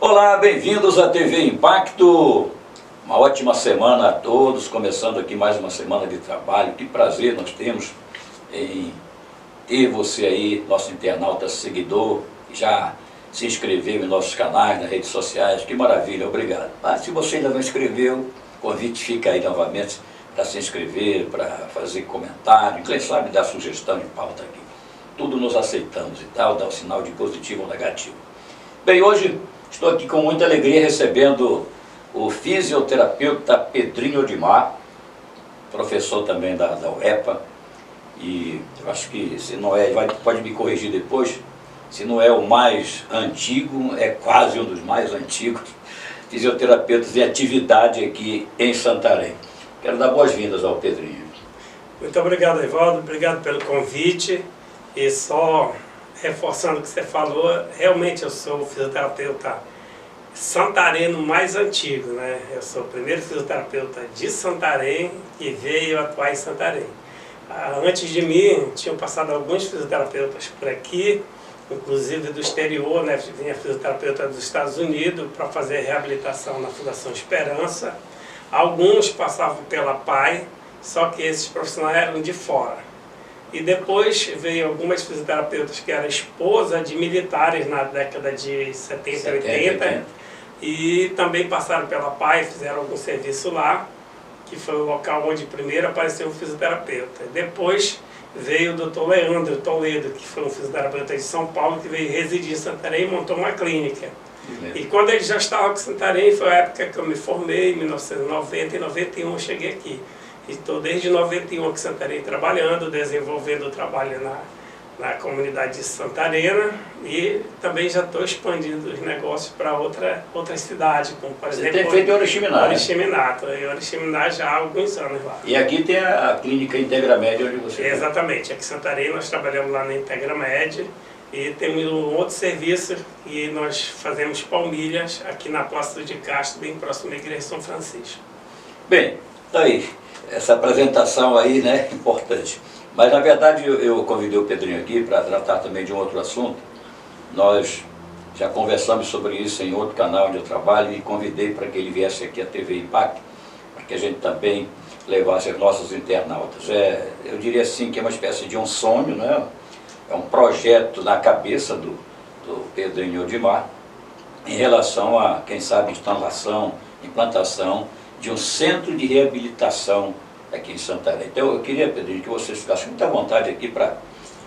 Olá, bem-vindos à TV Impacto. Uma ótima semana a todos, começando aqui mais uma semana de trabalho. Que prazer nós temos em ter você aí, nosso internauta seguidor, que já se inscreveu em nossos canais, nas redes sociais. Que maravilha, obrigado. Mas se você ainda não inscreveu, o convite fica aí novamente para se inscrever, para fazer comentário, quem sabe dar sugestão de pauta aqui. Tudo nós aceitamos e tal, dá um sinal de positivo ou negativo. Bem, hoje estou aqui com muita alegria recebendo o fisioterapeuta Pedrinho Odimar, professor também da UEPA, e eu acho que, se não é, pode me corrigir depois, se não é o mais antigo, é quase um dos mais antigos fisioterapeutas em atividade aqui em Santarém. Quero dar boas-vindas ao Pedrinho. Muito obrigado, Evaldo, obrigado pelo convite. E só reforçando o que você falou, realmente eu sou o fisioterapeuta santareno mais antigo, né? Eu sou o primeiro fisioterapeuta de Santarém que veio atuar em Santarém. Antes de mim, tinham passado alguns fisioterapeutas por aqui, inclusive do exterior, né? Vinha fisioterapeuta dos Estados Unidos para fazer reabilitação na Fundação Esperança. Alguns passavam pela PAI, só que esses profissionais eram de fora. E depois veio algumas fisioterapeutas que eram esposa de militares na década de 70 e 80. E também passaram pela PAI, fizeram algum serviço lá, que foi o local onde primeiro apareceu o fisioterapeuta. Depois veio o Dr. Leandro Toledo, que foi um fisioterapeuta de São Paulo, que veio residir em Santarém e montou uma clínica. E quando ele já estava com Santarém, foi a época que eu me formei, em 1990 e 91 eu cheguei aqui. Estou desde 91 aqui em Santarém trabalhando, desenvolvendo o trabalho na comunidade de Santarena e também já estou expandindo os negócios para outras cidades, como por exemplo... Você tem feito em Oriximiná, né? Estou em Oriximiná já há alguns anos lá. E aqui tem a clínica Integra Med, onde você... Exatamente, aqui em Santarém nós trabalhamos lá na Integra Med e temos um outro serviço e nós fazemos palmilhas aqui na Praça de Castro, bem próximo da Igreja de São Francisco. Bem, tá aí. Essa apresentação aí, né, importante. Mas, na verdade, eu convidei o Pedrinho aqui para tratar também de um outro assunto. Nós já conversamos sobre isso em outro canal onde eu trabalho e convidei para que ele viesse aqui à TV Impacto, para que a gente também levasse os nossos internautas. Eu diria assim que é uma espécie de um sonho, né? É um projeto na cabeça do Pedrinho Odimar em relação a, quem sabe, instalação, implantação de um centro de reabilitação aqui em Santarém. Então eu queria, Pedrinho, que você ficasse muito à vontade aqui para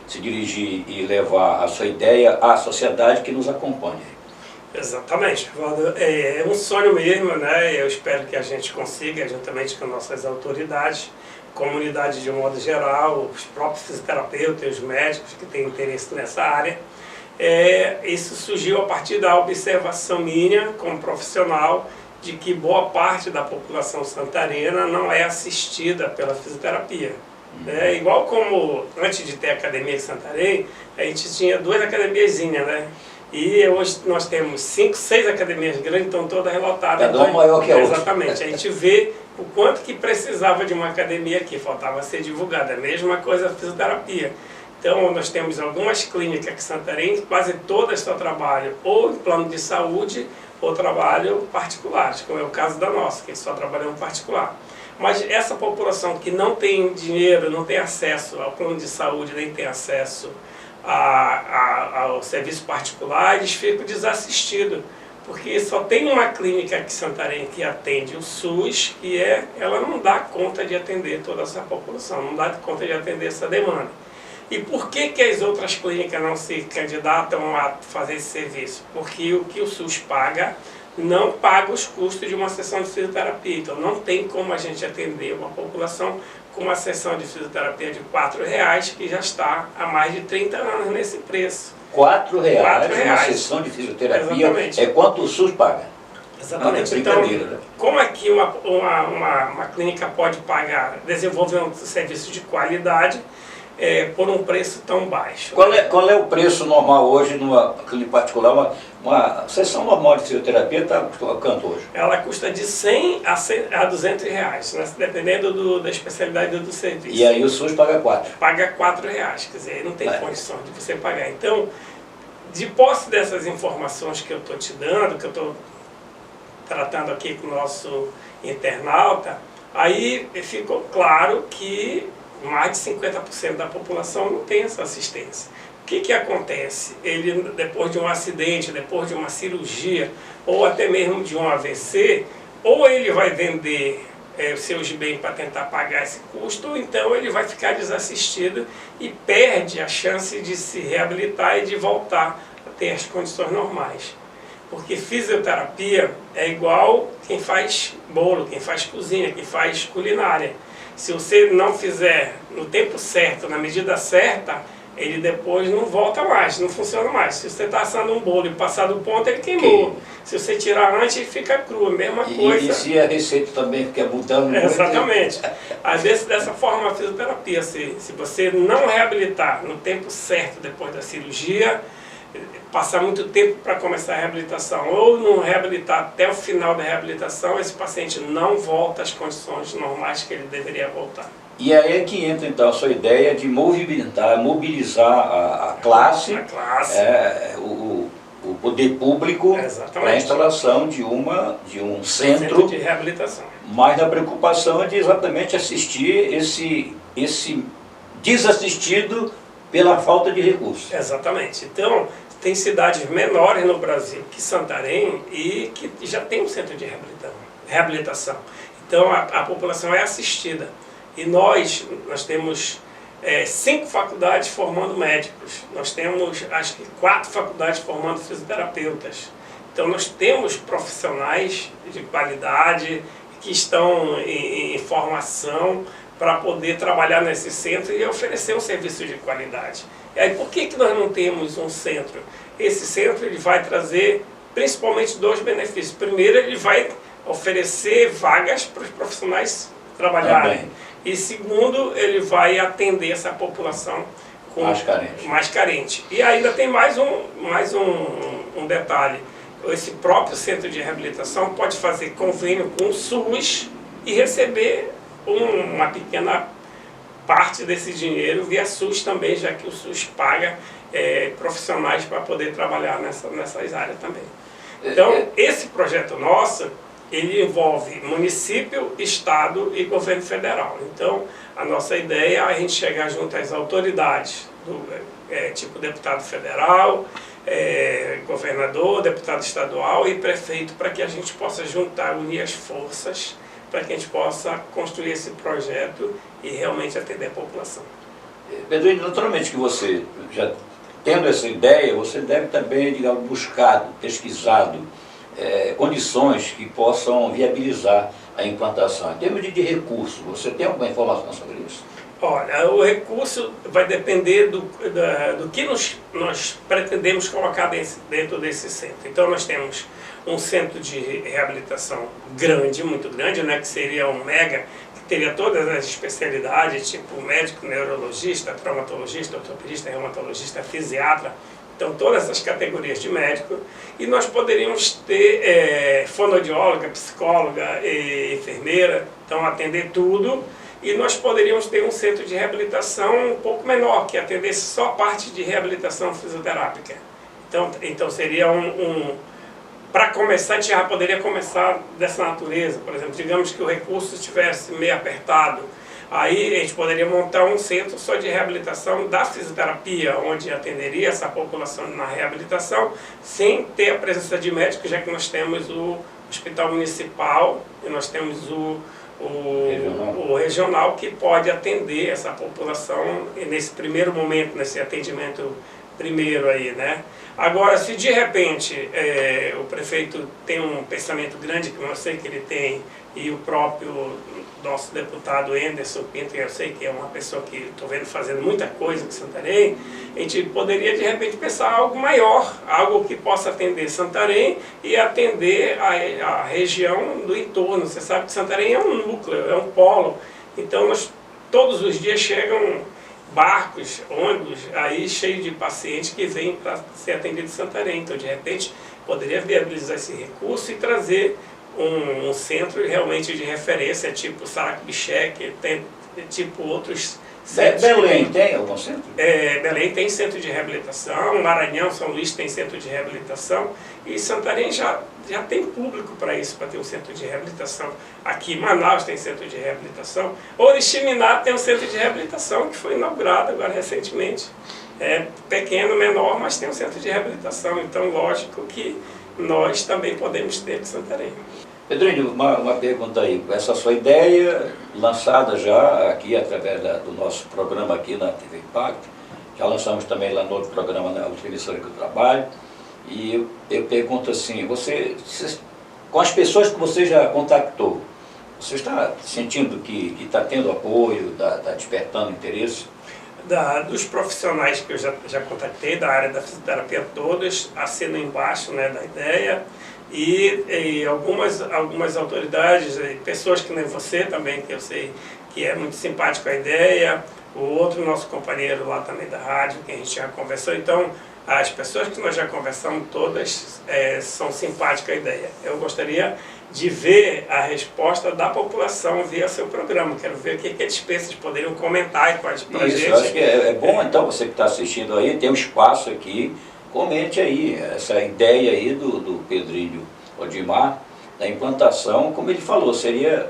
se dirigir e levar a sua ideia à sociedade que nos acompanha. Exatamente, Valdo. É um sonho mesmo, né? Eu espero que a gente consiga, juntamente com nossas autoridades, comunidade de um modo geral, os próprios fisioterapeutas, os médicos que têm interesse nessa área. Isso surgiu a partir da observação minha como profissional de que boa parte da população santarena não é assistida pela fisioterapia. Igual como antes de ter a academia em Santarém, a gente tinha 2 academiazinhas, né? E hoje nós temos 5, 6 academias grandes, estão todas relotadas. Cada uma maior que a outra. Exatamente. A gente vê o quanto que precisava de uma academia aqui, faltava ser divulgada. A mesma coisa a fisioterapia. Então, nós temos algumas clínicas aqui em Santarém, quase todas só trabalham ou em plano de saúde ou trabalham particulares, como é o caso da nossa, que só trabalham em particular. Mas essa população que não tem dinheiro, não tem acesso ao plano de saúde, nem tem acesso ao serviço particular, eles ficam desassistidos, porque só tem uma clínica aqui em Santarém que atende o SUS, e ela não dá conta de atender toda essa população, não dá conta de atender essa demanda. E por que as outras clínicas não se candidatam a fazer esse serviço? Porque o que o SUS paga não paga os custos de uma sessão de fisioterapia. Então não tem como a gente atender uma população com uma sessão de fisioterapia de R$4, que já está há mais de 30 anos nesse preço. R$4 uma sessão de fisioterapia. Exatamente. É quanto o SUS paga? Exatamente. Não, então, né? como aqui uma clínica pode pagar, desenvolver um serviço de qualidade, por um preço tão baixo? Qual é o preço normal hoje numa clínica particular? Uma sessão normal de fisioterapia está quanto hoje? Ela custa de R$100 a R$200, né? Dependendo da especialidade do serviço. E aí o SUS paga 4? Paga R$4, quer dizer, não tem condição de você pagar. Então, de posse dessas informações que eu estou te dando, que eu estou tratando aqui com o nosso internauta, aí ficou claro que mais de 50% da população não tem essa assistência. O que acontece? Ele, depois de um acidente, depois de uma cirurgia, ou até mesmo de um AVC, ou ele vai vender os seus bens para tentar pagar esse custo, ou então ele vai ficar desassistido e perde a chance de se reabilitar e de voltar a ter as condições normais. Porque fisioterapia é igual quem faz bolo, quem faz cozinha, quem faz culinária. Se você não fizer no tempo certo, na medida certa, ele depois não volta mais, não funciona mais. Se você está assando um bolo e passar do ponto, ele queimou. Se você tirar antes, ele fica cru, a mesma coisa. E se a receita também fica mudando muito. Exatamente. Às vezes, dessa forma, a fisioterapia, se você não reabilitar no tempo certo depois da cirurgia, passar muito tempo para começar a reabilitação, ou não reabilitar até o final da reabilitação, esse paciente não volta às condições normais que ele deveria voltar. E aí é que entra então a sua ideia de mobilizar a classe, o poder público para a instalação de um centro de reabilitação. Mas a preocupação é de exatamente assistir esse desassistido pela falta de recursos. Exatamente. Então, tem cidades menores no Brasil que Santarém e que já tem um centro de reabilitação. Então, a população é assistida. E nós temos 5 faculdades formando médicos. Nós temos, acho que 4 faculdades formando fisioterapeutas. Então, nós temos profissionais de qualidade que estão em formação para poder trabalhar nesse centro e oferecer um serviço de qualidade. E aí, por que nós não temos um centro? Esse centro ele vai trazer principalmente 2 benefícios. Primeiro, ele vai oferecer vagas para os profissionais trabalharem. E segundo, ele vai atender essa população mais carente. E ainda tem mais um detalhe. Esse próprio centro de reabilitação pode fazer convênio com o SUS e receber uma pequena parte desse dinheiro via SUS também, já que o SUS paga profissionais para poder trabalhar nessas áreas também. Então, esse projeto nosso, ele envolve município, estado e governo federal. Então, a nossa ideia é a gente chegar junto às autoridades, tipo deputado federal, governador, deputado estadual e prefeito, para que a gente possa juntar, unir as forças, para que a gente possa construir esse projeto e realmente atender a população. Pedro, naturalmente que você, já tendo essa ideia, você deve também, digamos, buscado, pesquisado condições que possam viabilizar a implantação. Em termos de recurso, você tem alguma informação sobre isso? Olha, o recurso vai depender do que nós pretendemos colocar dentro desse centro. Então, nós temos um centro de reabilitação grande, muito grande, né, que seria um mega, que teria todas as especialidades, tipo médico, neurologista, traumatologista, ortopedista, reumatologista, fisiatra, então todas essas categorias de médico, e nós poderíamos ter fonoaudióloga, psicóloga e enfermeira, então atender tudo, e nós poderíamos ter um centro de reabilitação um pouco menor, que atendesse só a parte de reabilitação fisioterápica. Então seria para começar, a gente já poderia começar dessa natureza. Por exemplo, digamos que o recurso estivesse meio apertado, aí a gente poderia montar um centro só de reabilitação da fisioterapia, onde atenderia essa população na reabilitação, sem ter a presença de médicos, já que nós temos o hospital municipal e nós temos o regional que pode atender essa população nesse primeiro momento, nesse atendimento primeiro aí, né? Agora, se de repente o prefeito tem um pensamento grande, que eu sei que ele tem, e o próprio nosso deputado Anderson Pinto, eu sei que é uma pessoa que estou vendo fazendo muita coisa em Santarém, a gente poderia de repente pensar algo maior, algo que possa atender Santarém e atender a região do entorno. Você sabe que Santarém é um núcleo, é um polo, então todos os dias chegam barcos, ônibus, aí cheio de pacientes que vêm para ser atendidos em Santarém. Então, de repente, poderia viabilizar esse recurso e trazer um centro realmente de referência, tipo Sarac-Bichec, tipo outros Belém tem algum centro? Belém tem centro de reabilitação, Maranhão, São Luís tem centro de reabilitação e Santarém já tem público para isso, para ter um centro de reabilitação. Aqui em Manaus tem centro de reabilitação. Oriximiná tem um centro de reabilitação que foi inaugurado agora recentemente. É pequeno, menor, mas tem um centro de reabilitação. Então, lógico que nós também podemos ter de Santarém. Pedrinho, uma pergunta aí. Essa sua ideia, lançada já aqui através do nosso programa aqui na TV Impacto, já lançamos também lá no outro programa, na outra emissora que eu trabalho, e eu pergunto assim, com as pessoas que você já contactou, você está sentindo que está tendo apoio, está despertando interesse? Dos profissionais que eu já contatei, da área da fisioterapia, todos assinam embaixo, né, da ideia, e algumas autoridades, pessoas que nem você também, que eu sei que é muito simpático com a ideia, o outro nosso companheiro lá também da rádio, que a gente já conversou. Então, as pessoas que nós já conversamos, todas são simpáticas com a ideia. Eu gostaria de ver a resposta da população via seu programa. Quero ver o que eles pensam, eles poderiam comentar para a gente. Isso, eu acho que é bom, então, você que está assistindo aí, tem um espaço aqui, comente aí essa ideia aí do Pedrinho Odimar, da implantação, como ele falou, seria...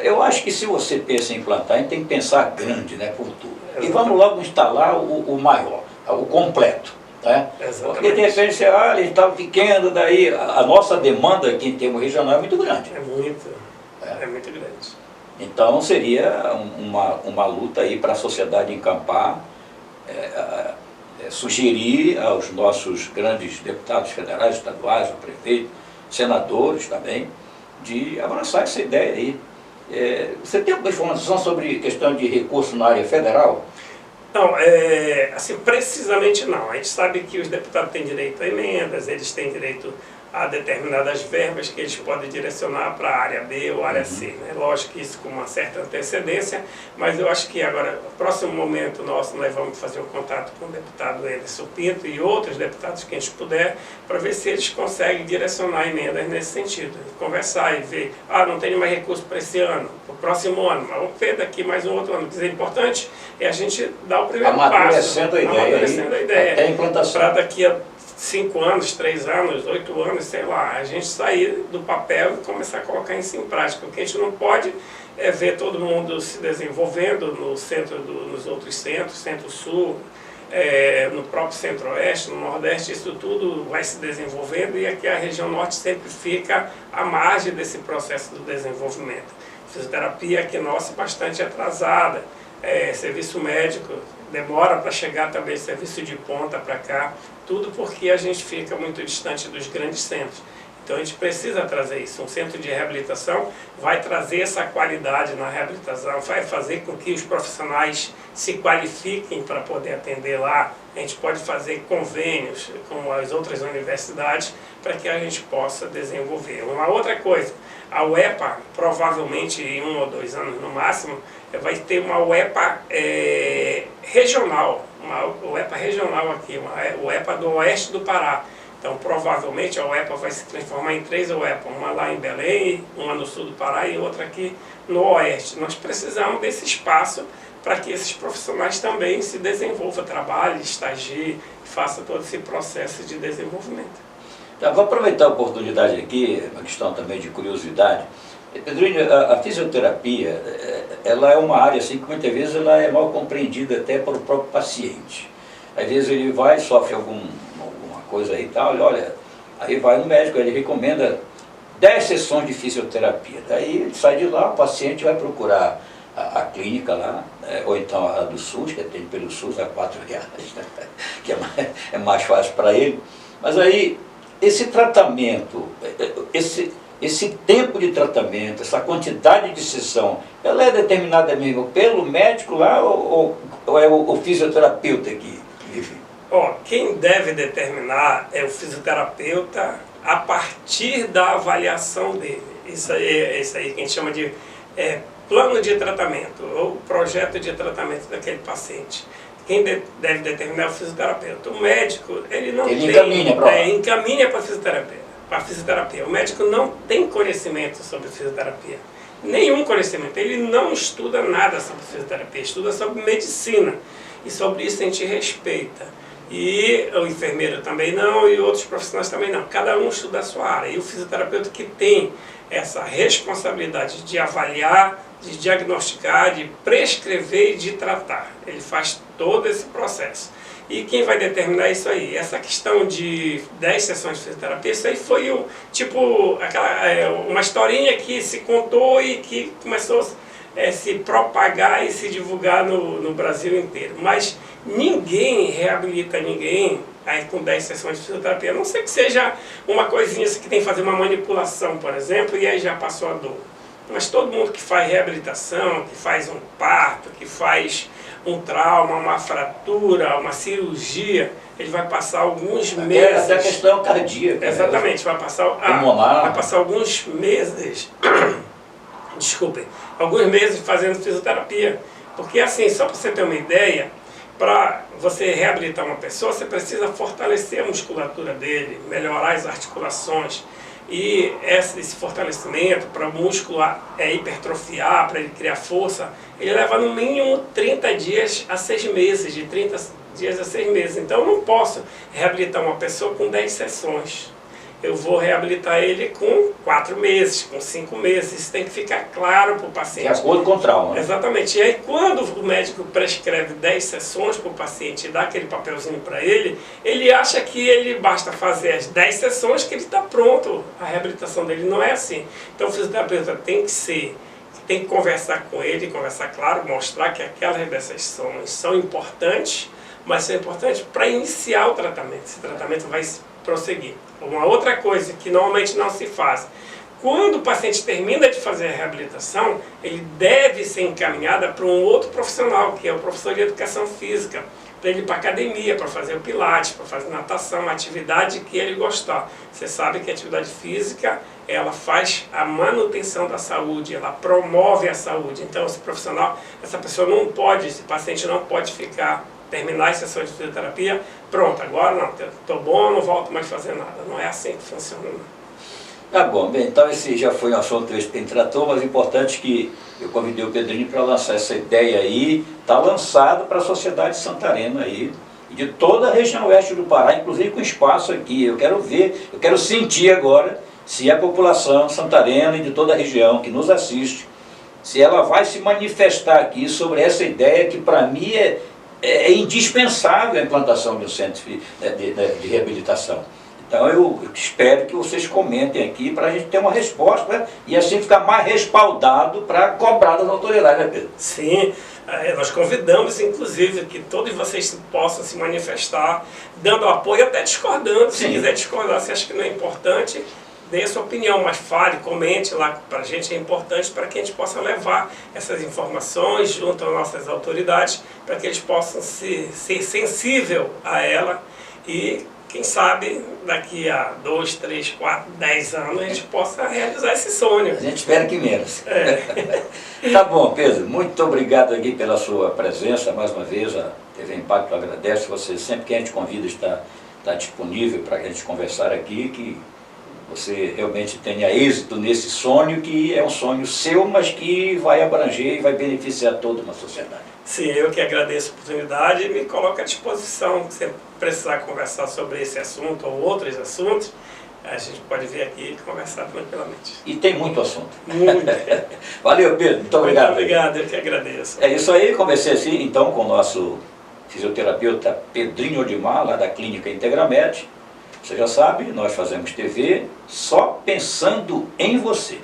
Eu acho que se você pensa em implantar, a gente tem que pensar grande, né, por tudo. E vamos logo instalar o maior, o completo. Né? Porque de repente você olha, ele está pequeno, daí a nossa demanda aqui em termos regional é muito grande. É muito grande. Então seria uma luta aí para a sociedade encampar, sugerir aos nossos grandes deputados federais, estaduais, o prefeito, senadores também, de abraçar essa ideia aí. Você tem alguma informação sobre questão de recurso na área federal? Não, assim, precisamente não. A gente sabe que os deputados têm direito a emendas, eles têm direito a determinadas verbas que eles podem direcionar para a área B ou área C. Né? Lógico que isso com uma certa antecedência, mas eu acho que agora, no próximo momento nosso, nós vamos fazer um contato com o deputado Anderson Pinto e outros deputados que a gente puder, para ver se eles conseguem direcionar emendas nesse sentido. Conversar e ver, não tenho mais recurso para esse ano, para o próximo ano, mas vamos ver daqui mais um outro ano. O que é importante é a gente dar o primeiro passo. Amadurecendo a ideia, até a implantação. Para daqui a 5 anos, 3 anos, 8 anos, sei lá, a gente sair do papel e começar a colocar isso em prática. O que a gente não pode é ver todo mundo se desenvolvendo no centro, nos outros centros, centro-sul, no próprio centro-oeste, no nordeste, isso tudo vai se desenvolvendo e aqui a região norte sempre fica à margem desse processo do desenvolvimento. A fisioterapia aqui nossa é bastante atrasada, serviço médico demora para chegar também, serviço de ponta para cá, tudo porque a gente fica muito distante dos grandes centros. Então a gente precisa trazer isso. Um centro de reabilitação vai trazer essa qualidade na reabilitação, vai fazer com que os profissionais se qualifiquem para poder atender lá. A gente pode fazer convênios com as outras universidades para que a gente possa desenvolver. Uma outra coisa, a UEPA, provavelmente em 1 ou 2 anos no máximo, vai ter uma UEPA regional, aqui, uma UEPA do oeste do Pará. Então, provavelmente, a UEPA vai se transformar em 3 UEPA, uma lá em Belém, uma no sul do Pará e outra aqui no oeste. Nós precisamos desse espaço para que esses profissionais também se desenvolvam, trabalhem, estagiem, façam todo esse processo de desenvolvimento. Tá, vou aproveitar a oportunidade aqui, uma questão também de curiosidade. Pedrinho, a fisioterapia, ela é uma área assim, que muitas vezes ela é mal compreendida até pelo próprio paciente. Às vezes ele vai, sofre alguma coisa aí e tal, e olha, aí vai no médico, ele recomenda 10 sessões de fisioterapia. Daí ele sai de lá, o paciente vai procurar a clínica lá, ou então a do SUS, que atende pelo SUS a R$4, que é mais fácil para ele. Mas aí, esse tratamento, esse tempo de tratamento, essa quantidade de sessão, ela é determinada mesmo pelo médico lá ou é o fisioterapeuta que vive? Quem deve determinar é o fisioterapeuta a partir da avaliação dele. Isso aí que a gente chama de plano de tratamento, ou projeto de tratamento daquele paciente. Quem deve determinar é o fisioterapeuta. O médico, ele encaminha para a fisioterapia. O médico não tem conhecimento sobre fisioterapia. nenhum conhecimento. Ele não estuda nada sobre fisioterapia, estuda sobre medicina. E sobre isso a gente respeita. E o enfermeiro também não, e outros profissionais também não. Cada um estuda a sua área. E o fisioterapeuta que tem essa responsabilidade de avaliar, de diagnosticar, de prescrever e de tratar. Ele faz todo esse processo. E quem vai determinar isso aí? Essa questão de 10 sessões de fisioterapia, isso aí foi uma historinha que se contou e que começou a se propagar e se divulgar no Brasil inteiro. Mas ninguém reabilita ninguém aí com 10 sessões de fisioterapia, a não ser que seja uma coisinha que tem que fazer uma manipulação, por exemplo, e aí já passou a dor. Mas todo mundo que faz reabilitação, que faz um parto, que faz um trauma, uma fratura, uma cirurgia, ele vai passar alguns meses... Até a questão cardíaca. Exatamente, vai passar alguns meses... Desculpem, alguns meses fazendo fisioterapia. Porque assim, só para você ter uma ideia, para você reabilitar uma pessoa, você precisa fortalecer a musculatura dele, melhorar as articulações. E esse fortalecimento para o músculo hipertrofiar, para ele criar força, ele leva no mínimo 30 dias a 6 meses, de 30 dias a 6 meses. Então eu não posso reabilitar uma pessoa com 10 sessões. Eu vou reabilitar ele com 4 meses, com 5 meses. Isso tem que ficar claro para o paciente. De acordo com o trauma. Exatamente. E aí quando o médico prescreve 10 sessões para o paciente e dá aquele papelzinho para ele, ele acha que ele basta fazer as 10 sessões que ele está pronto. A reabilitação dele não é assim. Então o fisioterapeuta tem que conversar com ele, conversar claro, mostrar que aquelas 10 sessões são importantes, mas são importantes para iniciar o tratamento. Esse tratamento vai prosseguir. Uma outra coisa que normalmente não se faz, quando o paciente termina de fazer a reabilitação, ele deve ser encaminhado para um outro profissional, que é o professor de educação física, para ele ir para a academia, para fazer o pilates, para fazer natação, uma atividade que ele gostar. Você sabe que a atividade física, ela faz a manutenção da saúde, ela promove a saúde. Então esse profissional, essa pessoa não pode, esse paciente não pode terminar as sessões de fisioterapia, pronto, agora não, estou bom, não volto mais a fazer nada. Não é assim que funciona. Tá bom, bem, então esse já foi um assunto que a gente tratou, mas é importante que eu convidei o Pedrinho para lançar essa ideia aí, está lançado para a sociedade santarena aí, de toda a região oeste do Pará, inclusive com espaço aqui. Eu quero ver, eu quero sentir agora se a população santarena e de toda a região que nos assiste, se ela vai se manifestar aqui sobre essa ideia que para mim é indispensável a implantação de um centro de reabilitação. Então eu espero que vocês comentem aqui para a gente ter uma resposta e assim ficar mais respaldado para cobrar das autoridades, né, Pedro? Sim, nós convidamos inclusive que todos vocês possam se manifestar, dando apoio, até discordando. Se quiser discordar, se acha que não é importante, dê a sua opinião, mas fale, comente lá para a gente, é importante para que a gente possa levar essas informações junto às nossas autoridades, para que eles possam ser sensível a ela e, quem sabe, daqui a 2, 3, 4, 10 anos a gente possa realizar esse sonho. A gente espera que menos. Tá bom, Pedro, muito obrigado aqui pela sua presença, mais uma vez, a TV Impacto agradece você, sempre que a gente convida está disponível para a gente conversar aqui, que você realmente tenha êxito nesse sonho, que é um sonho seu, mas que vai abranger e vai beneficiar toda uma sociedade. Sim, eu que agradeço a oportunidade e me coloco à disposição. Se você precisar conversar sobre esse assunto ou outros assuntos, a gente pode vir aqui e conversar tranquilamente. E tem muito assunto. Muito. Valeu, Pedro. Muito obrigado. Muito obrigado, eu que agradeço. É isso aí, comecei assim então com o nosso fisioterapeuta Pedrinho Odimar, lá da Clínica Integramed. Você já sabe, nós fazemos TV só pensando em você.